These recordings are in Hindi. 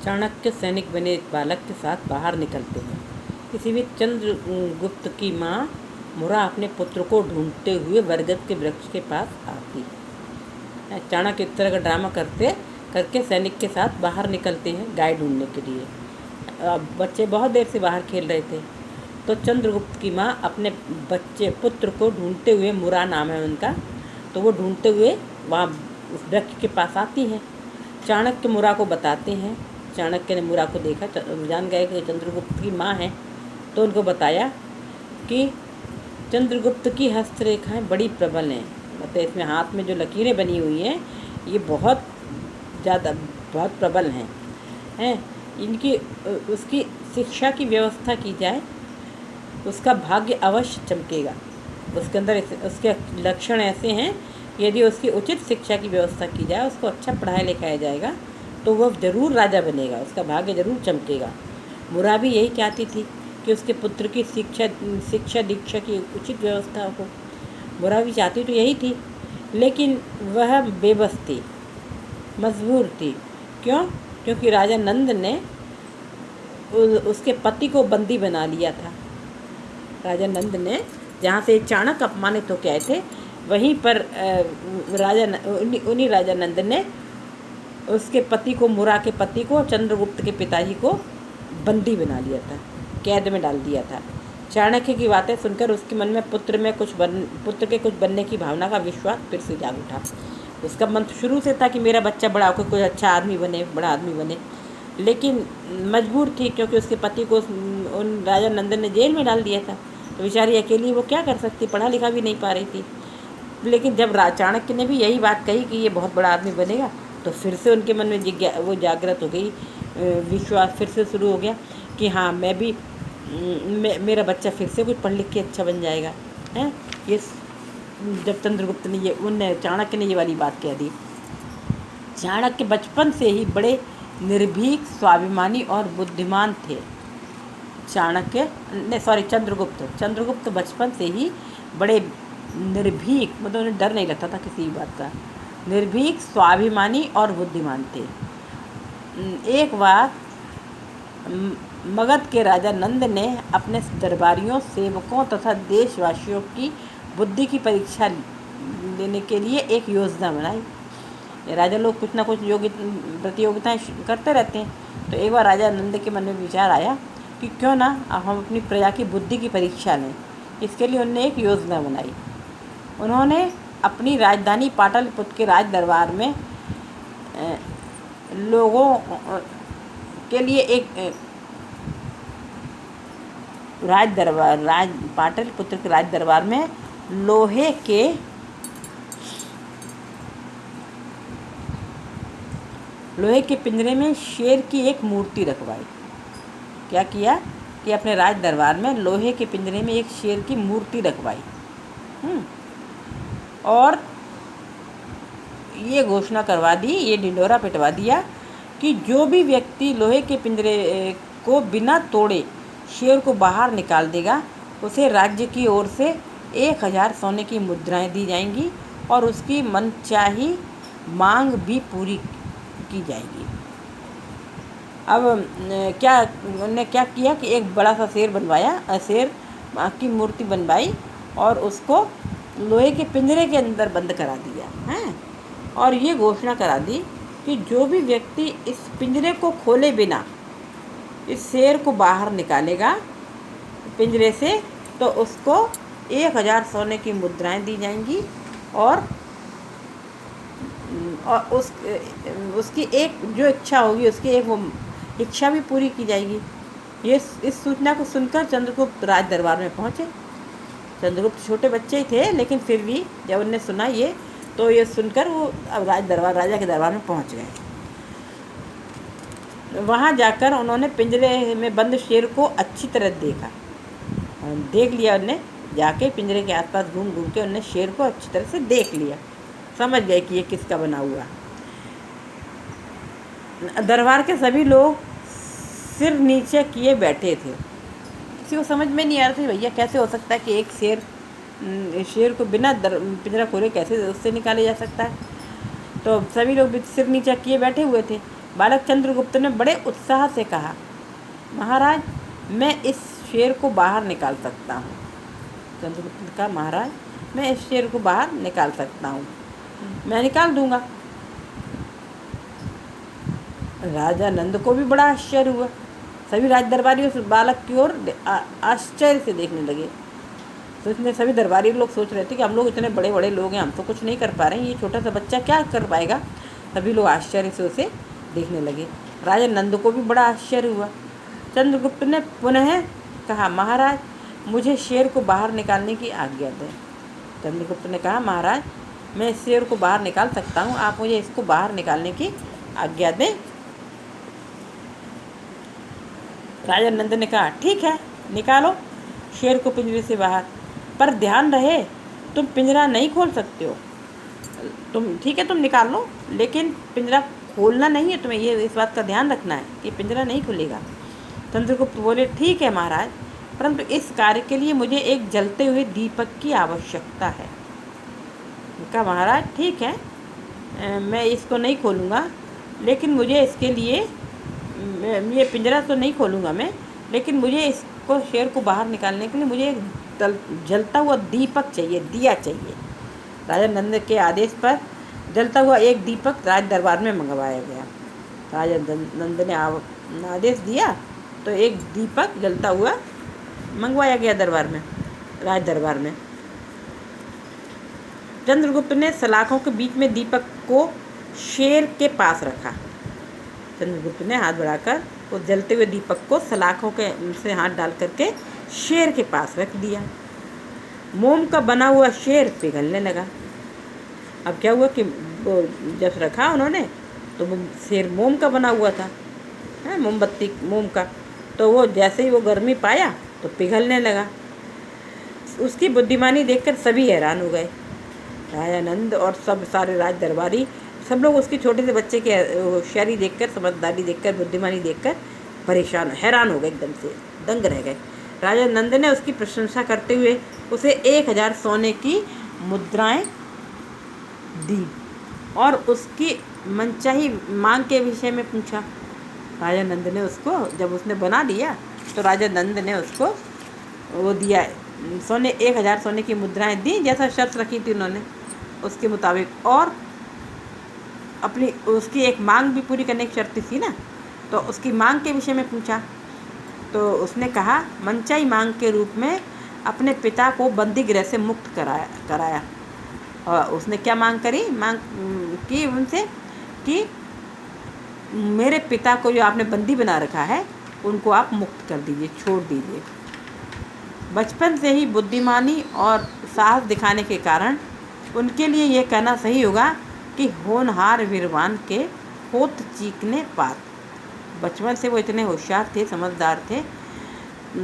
चाणक्य सैनिक बने एक बालक के साथ बाहर निकलते हैं। किसी भी चंद्रगुप्त की माँ मुरा अपने पुत्र को ढूंढते हुए बरगद के वृक्ष के पास आती है। चाणक्य इस तरह का ड्रामा करके सैनिक के साथ बाहर निकलते हैं गाय ढूंढने के लिए। बच्चे बहुत देर से बाहर खेल रहे थे, तो चंद्रगुप्त की माँ अपने पुत्र को ढूंढते हुए, मुरा नाम है उनका, तो वो ढूंढते हुए वहाँ उस वृक्ष के पास आती हैं। चाणक्य मुरा को बताते हैं। चाणक्य ने मुरा को देखा, जान गए कि चंद्रगुप्त की माँ है, तो उनको बताया कि चंद्रगुप्त की हस्तरेखाएं बड़ी प्रबल हैं, मतलब इसमें हाथ में जो लकीरें बनी हुई हैं ये बहुत प्रबल हैं इनकी उसकी शिक्षा की व्यवस्था की जाए, उसका भाग्य अवश्य चमकेगा। उसके अंदर उसके लक्षण ऐसे हैं, यदि उसकी उचित शिक्षा की व्यवस्था की जाए, उसको अच्छा पढ़ाया लिखाया जाएगा, तो वह ज़रूर राजा बनेगा, उसका भाग्य ज़रूर चमकेगा। मुरा भी यही चाहती थी कि उसके पुत्र की शिक्षा दीक्षा की उचित व्यवस्था हो। मुरा भी चाहती तो यही थी, लेकिन वह बेबस थी, मजबूर थी। क्यों? क्योंकि राजा नंद ने उसके पति को बंदी बना लिया था। राजा नंद ने जहाँ से चाणक्य अपमानित होकर आए थे, वहीं पर उन्हीं राजा नंद ने उसके पति को, मुरा के पति को, चंद्रगुप्त के पिताजी को बंदी बना लिया था, कैद में डाल दिया था। चाणक्य की बातें सुनकर उसके मन में पुत्र के कुछ बनने की भावना का विश्वास फिर से जाग उठा। उसका मन शुरू से था कि मेरा बच्चा बड़ा होकर कोई अच्छा आदमी बने, बड़ा आदमी बने, लेकिन मजबूर थी क्योंकि उसके पति को उन राजा नंदन ने जेल में डाल दिया था, तो बेचारी अकेली वो क्या कर सकती, पढ़ा लिखा भी नहीं पा रही थी। लेकिन जब चाणक्य ने भी यही बात कही कि ये बहुत बड़ा आदमी बनेगा, तो फिर से उनके मन में वो जागृत हो गई, विश्वास फिर से शुरू हो गया कि हाँ मेरा बच्चा फिर से कुछ पढ़ लिख के अच्छा बन जाएगा। हैं ये जब चंद्रगुप्त ने चाणक्य ने ये वाली बात कह दी। चाणक्य बचपन से ही बड़े निर्भीक, स्वाभिमानी और बुद्धिमान थे। चंद्रगुप्त बचपन से ही बड़े निर्भीक, मतलब उन्हें डर नहीं लगता था किसी भी बात का, निर्भीक, स्वाभिमानी और बुद्धिमान थे। एक बार मगध के राजा नंद ने अपने दरबारियों, सेवकों तथा देशवासियों की बुद्धि की परीक्षा लेने के लिए एक योजना बनाई। राजा लोग कुछ ना कुछ प्रतियोगिताएं करते रहते हैं, तो एक बार राजा नंद के मन में विचार आया कि क्यों ना हम अपनी प्रजा की बुद्धि की परीक्षा लें। इसके लिए उन्होंने एक योजना बनाई। उन्होंने अपनी राजधानी पाटलिपुत्र के राज दरबार में लोगों के लिए पाटलिपुत्र के राज दरबार में लोहे के पिंजरे में शेर की एक मूर्ति रखवाई। क्या किया कि अपने राज दरबार में लोहे के पिंजरे में एक शेर की मूर्ति रखवाई, और ये घोषणा करवा दी, ये ढिंढोरा पिटवा दिया कि जो भी व्यक्ति लोहे के पिंजरे को बिना तोड़े शेर को बाहर निकाल देगा, उसे राज्य की ओर से 1000 सोने की मुद्राएं दी जाएंगी और उसकी मनचाही मांग भी पूरी की जाएगी। अब उन्होंने क्या किया कि एक बड़ा सा शेर बनवाया, शेर की मूर्ति बनवाई और उसको लोहे के पिंजरे के अंदर बंद करा दिया है, और ये घोषणा करा दी कि जो भी व्यक्ति इस पिंजरे को खोले बिना इस शेर को बाहर निकालेगा पिंजरे से, तो उसको 1000 सोने की मुद्राएं दी जाएंगी और उसकी एक जो इच्छा होगी, उसकी एक वो इच्छा भी पूरी की जाएगी। इस सूचना को सुनकर चंद्रगुप्त राज दरबार में पहुँचे। चंद्रगुप्त छोटे बच्चे ही थे, लेकिन फिर भी जब उन्हें सुना ये, तो ये सुनकर वो अब राजा के दरबार में पहुँच गए। वहाँ जाकर उन्होंने पिंजरे में बंद शेर को अच्छी तरह देख लिया। उन्हें जाके पिंजरे के आसपास घूम के उन्होंने शेर को अच्छी तरह से देख लिया, समझ गए कि ये किसका बना हुआ। दरबार के सभी लोग सिर नीचे किए बैठे थे। किसी को समझ में नहीं आ रहा था भैया कैसे हो सकता है कि एक शेर को बिना पिंजरा खोले कैसे उससे निकाले जा सकता है। तो सभी लोग सिर नीचे किए बैठे हुए थे। बालक चंद्रगुप्त ने बड़े उत्साह से कहा, महाराज मैं इस शेर को बाहर निकाल सकता हूँ। चंद्रगुप्त ने कहा, महाराज मैं इस शेर को बाहर निकाल सकता हूँ, मैं निकाल दूंगा। राजा नंद को भी बड़ा आश्चर्य हुआ। सभी राज दरबारी उस बालक की ओर आश्चर्य से देखने लगे। तो इसमें सभी दरबारी लोग सोच रहे थे कि हम लोग इतने बड़े बड़े लोग हैं, हम तो कुछ नहीं कर पा रहे हैं, ये छोटा सा बच्चा क्या कर पाएगा। सभी लोग आश्चर्य से उसे देखने लगे। राजा नंद को भी बड़ा आश्चर्य हुआ। चंद्रगुप्त ने पुनः कहा, महाराज मुझे शेर को बाहर निकालने की आज्ञा दें। चंद्रगुप्त ने कहा, महाराज मैं इस शेर को बाहर निकाल सकता हूँ, आप मुझे इसको बाहर निकालने की आज्ञा दें। राजा नंद ने कहा, ठीक है निकालो शेर को पिंजरे से बाहर, पर ध्यान रहे तुम पिंजरा नहीं खोल सकते हो। तुम ठीक है तुम निकाल लो, लेकिन पिंजरा खोलना नहीं है तुम्हें, ये इस बात का ध्यान रखना है कि पिंजरा नहीं खुलेगा। चंद्रगुप्त बोले, ठीक है महाराज, परंतु इस कार्य के लिए मुझे एक जलते हुए दीपक की आवश्यकता है। कहा, महाराज ठीक है मैं इसको नहीं खोलूँगा, लेकिन मुझे इसके लिए ये पिंजरा तो नहीं खोलूँगा मैं, लेकिन मुझे इसको शेर को बाहर निकालने के लिए मुझे एक जलता हुआ दीपक चाहिए, दिया चाहिए। राजा नंद के आदेश पर जलता हुआ एक दीपक राज दरबार में मंगवाया गया। राजा नंद ने आदेश दिया तो एक दीपक जलता हुआ मंगवाया गया दरबार में, राज दरबार में। चंद्रगुप्त ने सलाखों के बीच में दीपक को शेर के पास रखा। चंद्रगुप्त ने हाथ बढ़ाकर उस जलते हुए दीपक को सलाखों के से हाथ डाल करके शेर के पास रख दिया। मोम का बना हुआ शेर पिघलने लगा। अब क्या हुआ कि वो जब रखा उन्होंने तो वो शेर मोम का बना हुआ था, मोमबत्ती मोम का, तो वो जैसे ही वो गर्मी पाया तो पिघलने लगा। उसकी बुद्धिमानी देखकर सभी हैरान हो गए। राजा नंद और सब सारे राज दरबारी सब लोग उसकी छोटे से बच्चे की होशियारी देखकर, समझदारी देखकर, बुद्धिमानी देखकर परेशान हैरान हो गए, एकदम से दंग रह गए। राजा नंद ने उसकी प्रशंसा करते हुए उसे 1000 सोने की मुद्राएं दी और उसकी मनचाही मांग के विषय में पूछा। राजा नंद ने उसको, जब उसने बना दिया तो राजा नंद ने उसको वो दिया, 1000 सोने की मुद्राएं दी, जैसा शर्त रखी थी उन्होंने उसके मुताबिक, और अपनी उसकी एक मांग भी पूरी करने की शर्त थी ना, तो उसकी मांग के विषय में पूछा। तो उसने कहा, मनचाही मांग के रूप में अपने पिता को बंदी गृह से मुक्त कराया। और उसने क्या मांग की उनसे कि मेरे पिता को जो आपने बंदी बना रखा है उनको आप मुक्त कर दीजिए, छोड़ दीजिए। बचपन से ही बुद्धिमानी और साहस दिखाने के कारण उनके लिए ये कहना सही होगा कि होनहार वीरवान के होत चीकने पात। बचपन से वो इतने होशियार थे, समझदार थे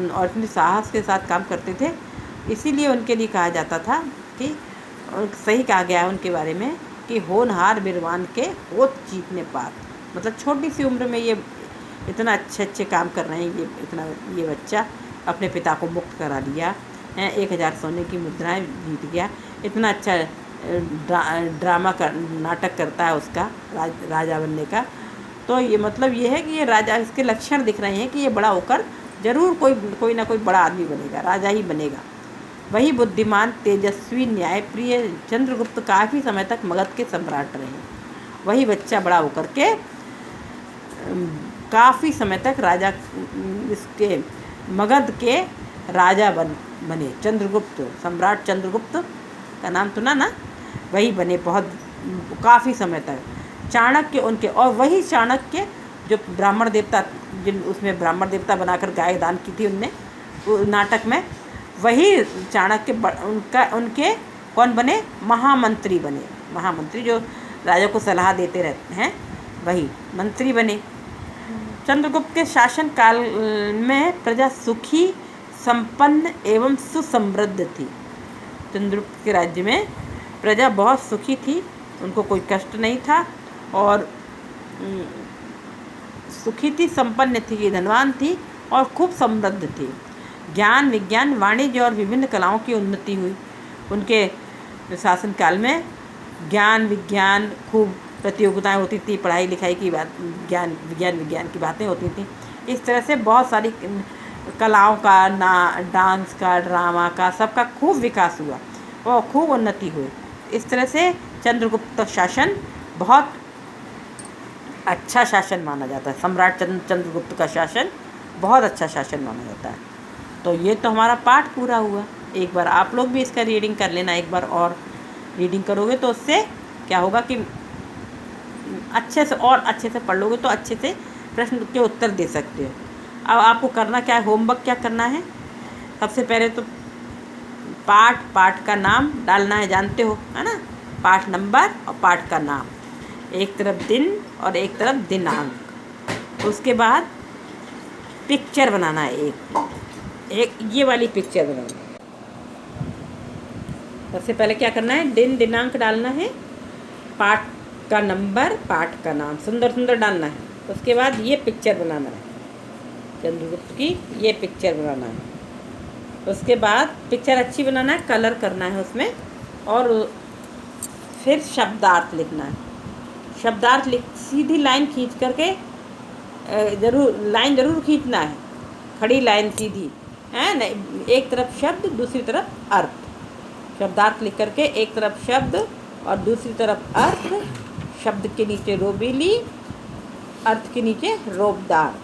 और इतने साहस के साथ काम करते थे, इसीलिए उनके लिए कहा जाता था कि सही कहा गया है उनके बारे में कि होनहार वीरवान के होत चीकने पात। मतलब छोटी सी उम्र में ये इतना अच्छे काम कर रहे हैं, ये बच्चा अपने पिता को मुक्त करा लिया, 1000 सोने की मुद्राएं जीत गया, इतना अच्छा नाटक करता है उसका राजा बनने का। तो ये मतलब ये है कि ये राजा, इसके लक्षण दिख रहे हैं कि ये बड़ा होकर जरूर कोई ना कोई बड़ा आदमी बनेगा, राजा ही बनेगा। वही बुद्धिमान, तेजस्वी, न्यायप्रिय चंद्रगुप्त काफ़ी समय तक मगध के सम्राट रहे। वही बच्चा बड़ा होकर के काफ़ी समय तक राजा, इसके मगध के राजा बने। चंद्रगुप्त, सम्राट चंद्रगुप्त का नाम सुना ना, वही बने बहुत काफ़ी समय तक। चाणक्य उनके, और वही चाणक्य जो ब्राह्मण देवता, उसमें ब्राह्मण देवता बनाकर गाय दान की थी उनने नाटक में, वही चाणक्य उनके कौन बने, महामंत्री बने। महामंत्री जो राजा को सलाह देते रहते हैं, वही मंत्री बने। चंद्रगुप्त के शासन काल में प्रजा सुखी, संपन्न एवं सुसमृद्ध थी। चंद्रगुप्त के राज्य में प्रजा बहुत सुखी थी, उनको कोई कष्ट नहीं था, और सुखी थी, संपन्न थी, धनवान थी और खूब समृद्ध थी। ज्ञान, विज्ञान, वाणिज्य और विभिन्न कलाओं की उन्नति हुई। उनके शासनकाल में ज्ञान विज्ञान खूब प्रतियोगिताएं होती थी, पढ़ाई लिखाई की बात, विज्ञान विज्ञान की बातें होती थी। इस तरह से बहुत सारी कलाओं का, डांस का, ड्रामा का, सबका खूब विकास हुआ और खूब उन्नति हुई। इस तरह से चंद्रगुप्त शासन बहुत अच्छा शासन माना जाता है। सम्राट चंद्रगुप्त का शासन बहुत अच्छा शासन माना जाता है। तो ये तो हमारा पाठ पूरा हुआ। एक बार आप लोग भी इसका रीडिंग कर लेना, एक बार और रीडिंग करोगे तो उससे क्या होगा कि अच्छे से और अच्छे से पढ़ लोगे तो अच्छे से प्रश्न के उत्तर दे सकते हो। अब आपको करना क्या है, होमवर्क क्या करना है, सबसे पहले तो पाठ का नाम डालना है, जानते हो है ना, पाठ नंबर और पाठ का नाम, एक तरफ दिन और एक तरफ दिनांक। उसके बाद पिक्चर बनाना है, एक ये वाली पिक्चर बनाना है। सबसे पहले क्या करना है, दिन दिनांक डालना है, पाठ का नंबर, पाठ का नाम सुंदर सुंदर डालना है। उसके बाद ये पिक्चर बनाना है, चंद्रगुप्त की ये पिक्चर बनाना है। उसके बाद पिक्चर अच्छी बनाना है, कलर करना है उसमें, और फिर शब्दार्थ लिखना है। शब्दार्थ सीधी लाइन खींच करके ज़रूर खींचना है, खड़ी लाइन सीधी है नहीं, एक तरफ शब्द दूसरी तरफ अर्थ। शब्दार्थ लिख करके एक तरफ शब्द और दूसरी तरफ अर्थ, शब्द के नीचे रोबीली, अर्थ के नीचे रोबदार,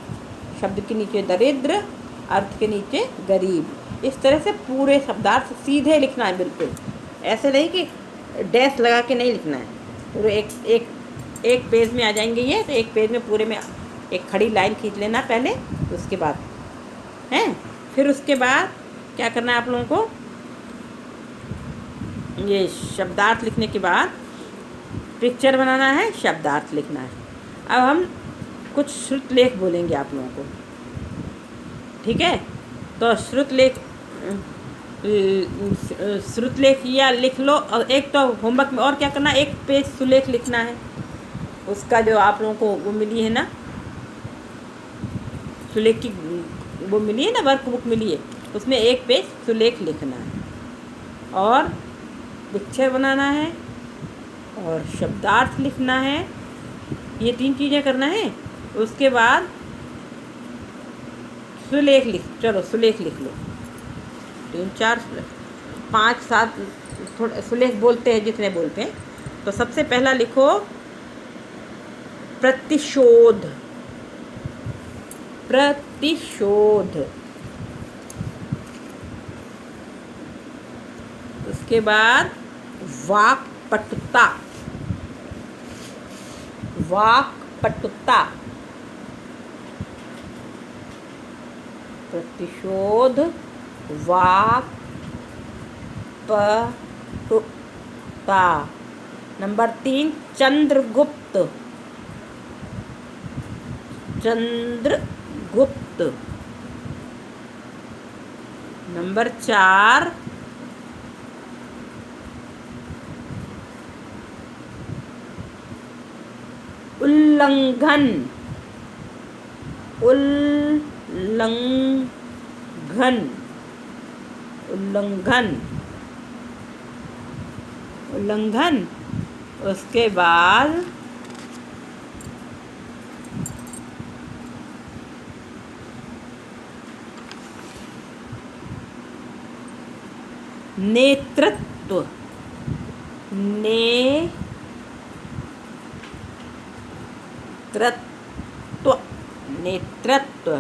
शब्द के नीचे दरिद्र, अर्थ के नीचे गरीब। इस तरह से पूरे शब्दार्थ सीधे लिखना है, बिल्कुल ऐसे नहीं कि डैश लगा के नहीं लिखना है। पूरे एक पेज में आ जाएंगे ये, तो एक पेज में पूरे में एक खड़ी लाइन खींच लेना पहले, उसके बाद हैं, फिर उसके बाद क्या करना है आप लोगों को, ये शब्दार्थ लिखने के बाद पिक्चर बनाना है, शब्दार्थ लिखना है। अब हम कुछ श्रुतलेख बोलेंगे आप लोगों को, ठीक है। तो श्रुतलेख या लिख लो। और एक तो होमवर्क में और क्या करना है, एक पेज सुलेख लिखना है, उसका जो आप लोगों को वो मिली है ना, सुलेख की वो मिली है ना, वर्कबुक मिली है, उसमें एक पेज सुलेख लिखना है, और पिक्चर बनाना है, और शब्दार्थ लिखना है। ये 3 चीज़ें करना है। उसके बाद सुलेख चलो सुलेख लिख लो, 3 4 5 7 थोड़े सुलेख बोलते हैं जितने बोलते हैं। तो सबसे पहला लिखो प्रतिशोध, प्रतिशोध। उसके बाद वाक्पटुता, वाक्पटुता, प्रतिशोध, वाक्पटुता। नंबर 3 चंद्रगुप्त, चंद्रगुप्त। नंबर 4 उल्लंघन, उल्लंघन, उल्लंघन, उल्लंघन। उसके बाद नेतृत्व, नेतृत्व, नेतृत्व।